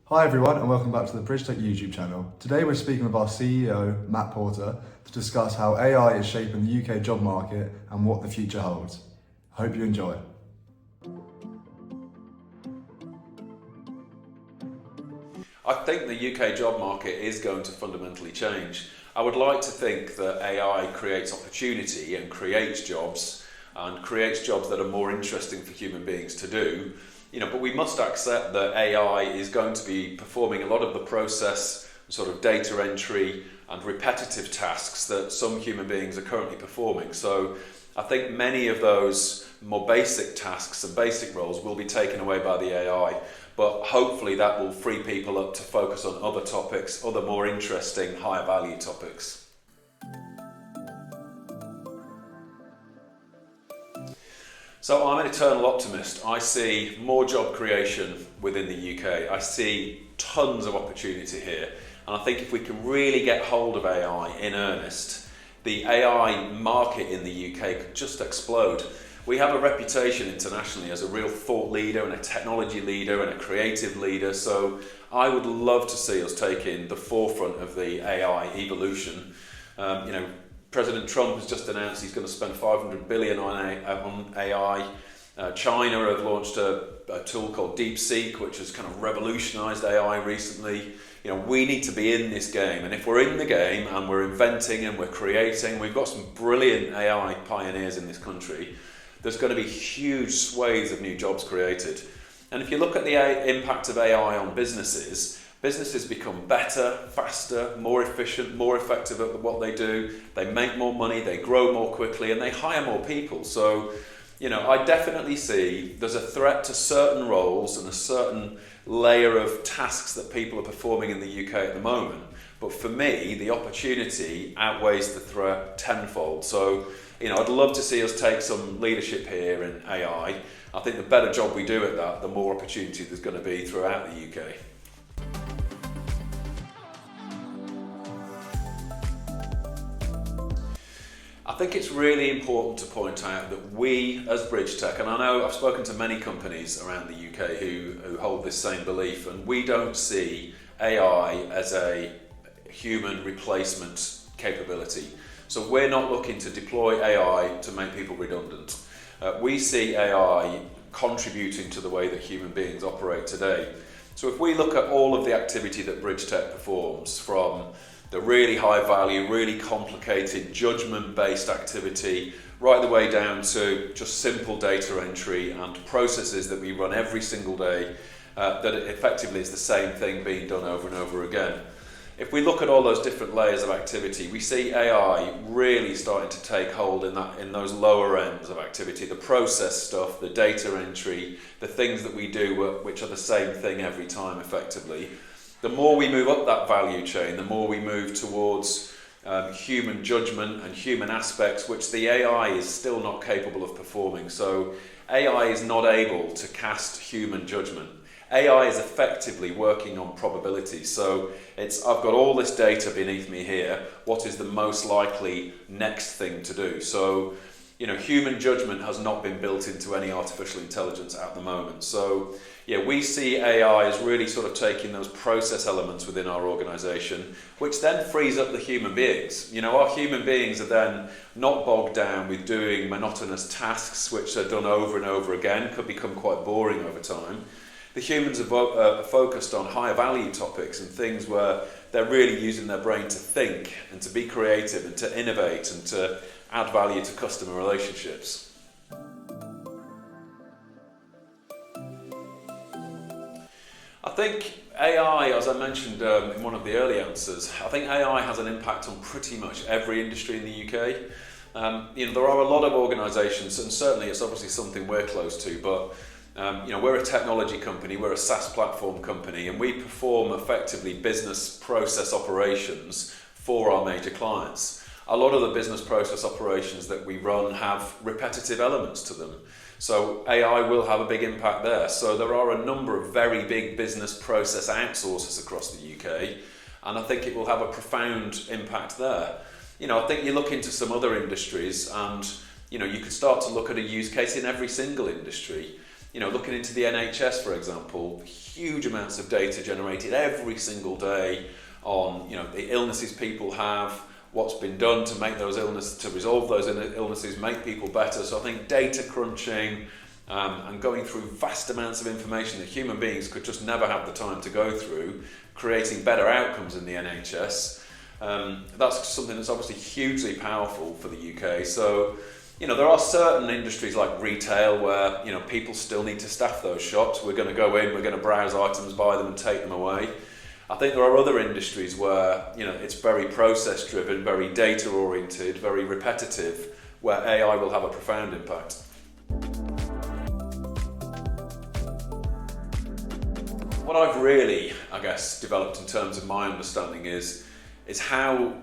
Hi everyone and welcome back to the Bridgetech YouTube channel. Today we're speaking with our CEO, Matt Porter, to discuss how AI is shaping the UK job market and what the future holds. I hope you enjoy. I think the UK job market is going to fundamentally change. I would like to think that AI creates opportunity and creates jobs that are more interesting for human beings to do. But we must accept that AI is going to be performing a lot of the process, sort of data entry and repetitive tasks that some human beings are currently performing. So I think many of those more basic tasks and basic roles will be taken away by the AI, but hopefully that will free people up to focus on other topics, other more interesting, higher value topics. So I'm an eternal optimist. I see more job creation within the UK. I see tons of opportunity here. And I think if we can really get hold of AI in earnest, the AI market in the UK could just explode. We have a reputation internationally as a real thought leader and a technology leader and a creative leader. So I would love to see us taking the forefront of the AI evolution. President Trump has just announced he's going to spend $500 billion on AI. China have launched a tool called DeepSeek, which has kind of revolutionized AI recently. We need to be in this game, and if we're in the game and we're inventing and we're creating, we've got some brilliant AI pioneers in this country, there's going to be huge swathes of new jobs created. And if you look at the impact of AI on businesses become better, faster, more efficient, more effective at what they do. They make more money, they grow more quickly, and they hire more people. So, I definitely see there's a threat to certain roles and a certain layer of tasks that people are performing in the UK at the moment. But for me, the opportunity outweighs the threat tenfold. So, I'd love to see us take some leadership here in AI. I think the better job we do at that, the more opportunity there's going to be throughout the UK. I think it's really important to point out that we as Bridgetech, and I know I've spoken to many companies around the UK who hold this same belief, and we don't see AI as a human replacement capability. So we're not looking to deploy AI to make people redundant. We see AI contributing to the way that human beings operate today. So if we look at all of the activity that Bridgetech performs, from the really high value, really complicated judgment-based activity, right the way down to just simple data entry and processes that we run every single day, that effectively is the same thing being done over and over again. If we look at all those different layers of activity, we see AI really starting to take hold in those lower ends of activity, the process stuff, the data entry, the things that we do which are the same thing every time effectively. The more we move up that value chain, the more we move towards human judgment and human aspects, which the AI is still not capable of performing. So AI is not able to cast human judgment. AI is effectively working on probability. So I've got all this data beneath me here. What is the most likely next thing to do? So, human judgment has not been built into any artificial intelligence at the moment. So, we see AI as really sort of taking those process elements within our organization, which then frees up the human beings. Our human beings are then not bogged down with doing monotonous tasks, which are done over and over again, could become quite boring over time. The humans are focused on higher value topics and things where they're really using their brain to think and to be creative and to innovate and to add value to customer relationships. I think AI, as I mentioned in one of the early answers, I think AI has an impact on pretty much every industry in the UK. There are a lot of organisations, and certainly it's obviously something we're close to, but we're a technology company, we're a SaaS platform company, and we perform effectively business process operations for our major clients. A lot of the business process operations that we run have repetitive elements to them. So AI will have a big impact there. So there are a number of very big business process outsourcers across the UK, and I think it will have a profound impact there. I think you look into some other industries and you could start to look at a use case in every single industry. looking into the NHS, for example, huge amounts of data generated every single day on, the illnesses people have, what's been done to make those illnesses, to resolve those illnesses, make people better. So I think data crunching and going through vast amounts of information that human beings could just never have the time to go through, creating better outcomes in the NHS. That's something that's obviously hugely powerful for the UK. So, there are certain industries like retail where, people still need to staff those shops. We're going to go in, we're going to browse items, buy them and take them away. I think there are other industries where, it's very process driven, very data oriented, very repetitive, where AI will have a profound impact. What I've really, developed in terms of my understanding is how,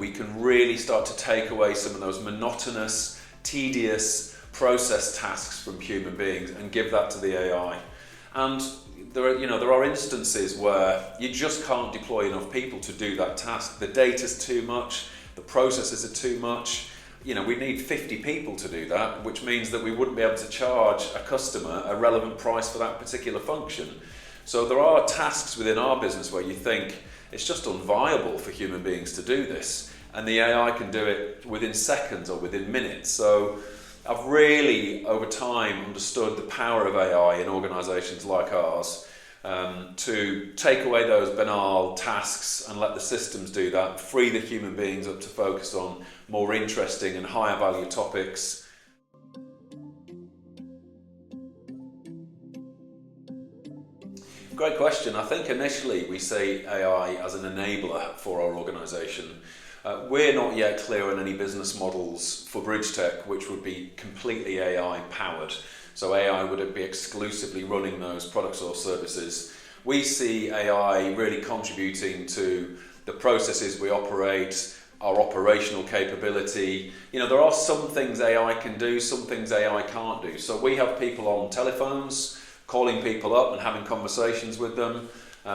we can really start to take away some of those monotonous, tedious process tasks from human beings and give that to the AI. And there are instances where you just can't deploy enough people to do that task. The data's too much, the processes are too much. We need 50 people to do that, which means that we wouldn't be able to charge a customer a relevant price for that particular function. So there are tasks within our business where you think it's just unviable for human beings to do this, and the AI can do it within seconds or within minutes. So I've really, over time, understood the power of AI in organisations like ours to take away those banal tasks and let the systems do that, free the human beings up to focus on more interesting and higher value topics. Great question. I think initially we see AI as an enabler for our organisation. We're not yet clear on any business models for Bridgetech which would be completely AI powered. So AI would be exclusively running those products or services. We see AI really contributing to the processes we operate, our operational capability. There are some things AI can do, some things AI can't do. So we have people on telephones, calling people up and having conversations with them,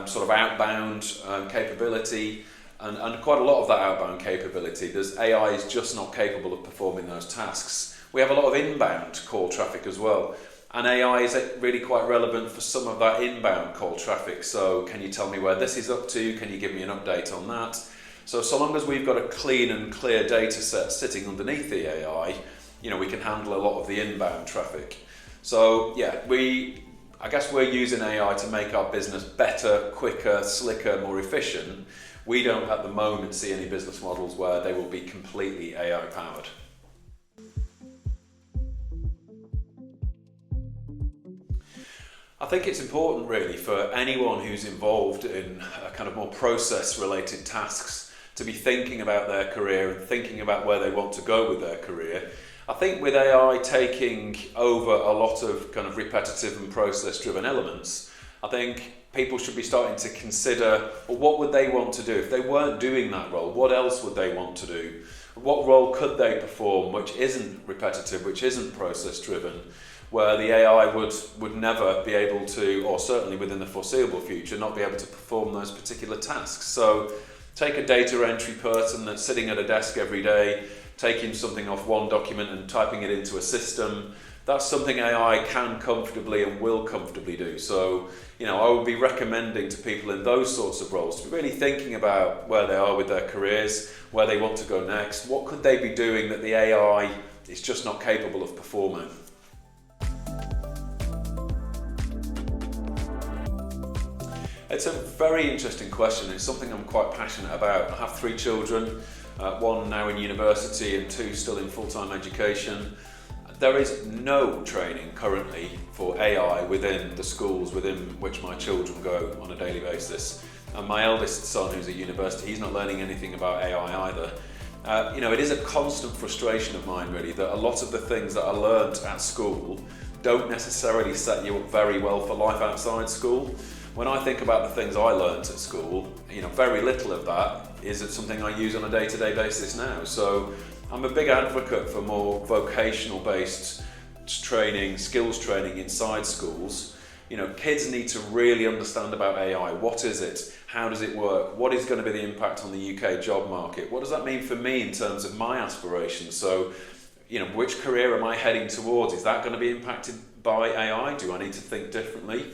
sort of outbound capability, and quite a lot of that outbound capability, AI is just not capable of performing those tasks. We have a lot of inbound call traffic as well, and AI is really quite relevant for some of that inbound call traffic. So can you tell me where this is up to? Can you give me an update on that? So long as we've got a clean and clear data set sitting underneath the AI, we can handle a lot of the inbound traffic. So yeah, we're using AI to make our business better, quicker, slicker, more efficient. We don't at the moment see any business models where they will be completely AI powered. I think it's important really for anyone who's involved in kind of more process related tasks to be thinking about their career and thinking about where they want to go with their career. I think with AI taking over a lot of kind of repetitive and process-driven elements, I think people should be starting to consider, well, what would they want to do? If they weren't doing that role, what else would they want to do? What role could they perform which isn't repetitive, which isn't process-driven, where the AI would never be able to, or certainly within the foreseeable future, not be able to perform those particular tasks. So take a data entry person that's sitting at a desk every day, taking something off one document and typing it into a system. That's something AI can comfortably and will comfortably do. So, I would be recommending to people in those sorts of roles to be really thinking about where they are with their careers, where they want to go next, what could they be doing that the AI is just not capable of performing. It's a very interesting question. It's something I'm quite passionate about. I have 3 children, one now in university and 2 still in full-time education. There is no training currently for AI within the schools within which my children go on a daily basis. And my eldest son, who's at university, he's not learning anything about AI either. It is a constant frustration of mine really that a lot of the things that I learnt at school don't necessarily set you up very well for life outside school. When I think about the things I learnt at school, very little of that is something I use on a day-to-day basis now. So I'm a big advocate for more vocational based training, skills training inside schools. Kids need to really understand about AI. What is it? How does it work? What is going to be the impact on the UK job market? What does that mean for me in terms of my aspirations? So, which career am I heading towards? Is that going to be impacted by AI? Do I need to think differently?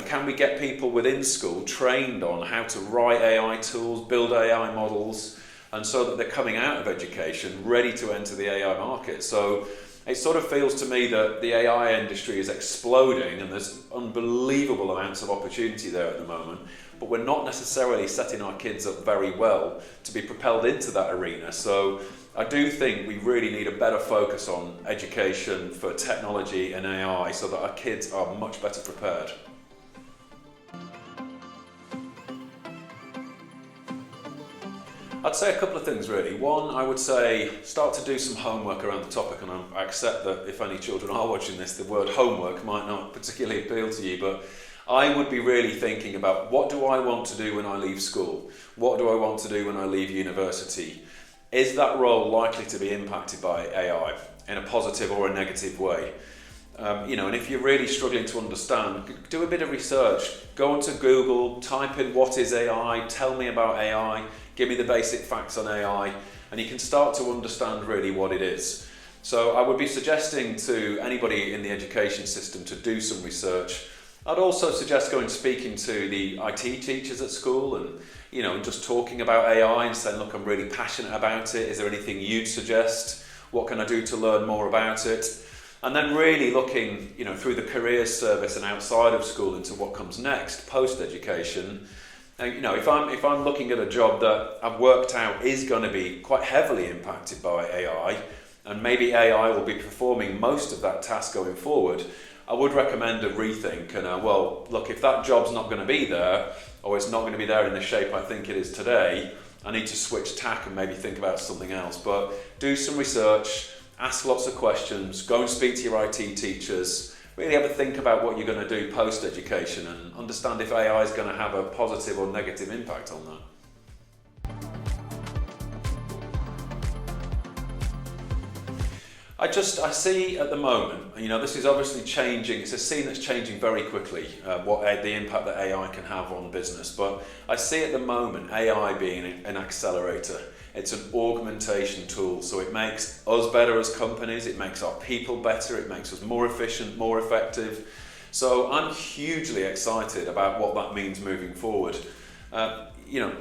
Can we get people within school trained on how to write AI tools, build AI models, and so that they're coming out of education ready to enter the AI market? So it sort of feels to me that the AI industry is exploding and there's unbelievable amounts of opportunity there at the moment, but we're not necessarily setting our kids up very well to be propelled into that arena. So I do think we really need a better focus on education for technology and AI so that our kids are much better prepared. I'd say a couple of things really. One, I would say start to do some homework around the topic, and I accept that if any children are watching this, the word homework might not particularly appeal to you, but I would be really thinking about, what do I want to do when I leave school? What do I want to do when I leave university? Is that role likely to be impacted by AI in a positive or a negative way? And if you're really struggling to understand, do a bit of research. Go onto Google, type in what is AI, tell me about AI, give me the basic facts on AI, and you can start to understand really what it is. So I would be suggesting to anybody in the education system to do some research. I'd also suggest going speaking to the IT teachers at school and just talking about AI and saying, look, I'm really passionate about it. Is there anything you'd suggest? What can I do to learn more about it? And then really looking, through the careers service and outside of school into what comes next, post-education. And, if I'm looking at a job that I've worked out is going to be quite heavily impacted by AI, and maybe AI will be performing most of that task going forward, I would recommend a rethink. And look, if that job's not going to be there, or it's not going to be there in the shape I think it is today, I need to switch tack and maybe think about something else. But do some research, ask lots of questions, go and speak to your IT teachers, really have a think about what you're going to do post-education and understand if AI is going to have a positive or negative impact on that. I see at the moment, this is obviously changing, it's a scene that's changing very quickly, the impact that AI can have on business, but I see at the moment AI being an accelerator. It's an augmentation tool, so it makes us better as companies, it makes our people better, it makes us more efficient, more effective. So I'm hugely excited about what that means moving forward.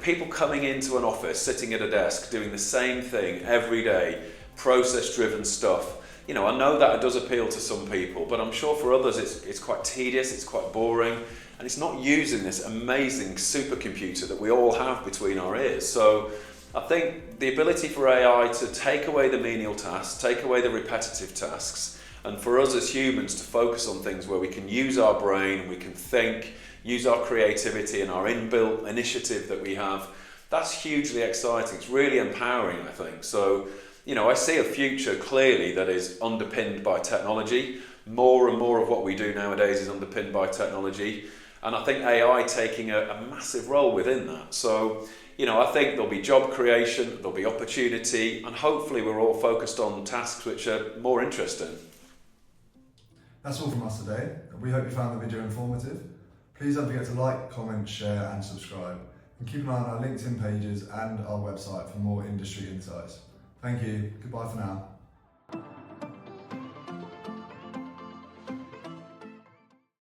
People coming into an office, sitting at a desk, doing the same thing every day, process-driven stuff. I know that it does appeal to some people, but I'm sure for others it's quite tedious, it's quite boring, and it's not using this amazing supercomputer that we all have between our ears. So I think the ability for AI to take away the menial tasks, take away the repetitive tasks, and for us as humans to focus on things where we can use our brain, we can think, use our creativity and our inbuilt initiative that we have, that's hugely exciting. It's really empowering, I think. So, I see a future clearly that is underpinned by technology. More and more of what we do nowadays is underpinned by technology. And I think AI taking a massive role within that. So, I think there'll be job creation, there'll be opportunity, and hopefully we're all focused on tasks which are more interesting. That's all from us today. We hope you found the video informative. Please don't forget to like, comment, share and subscribe. And keep an eye on our LinkedIn pages and our website for more industry insights. Thank you. Goodbye for now.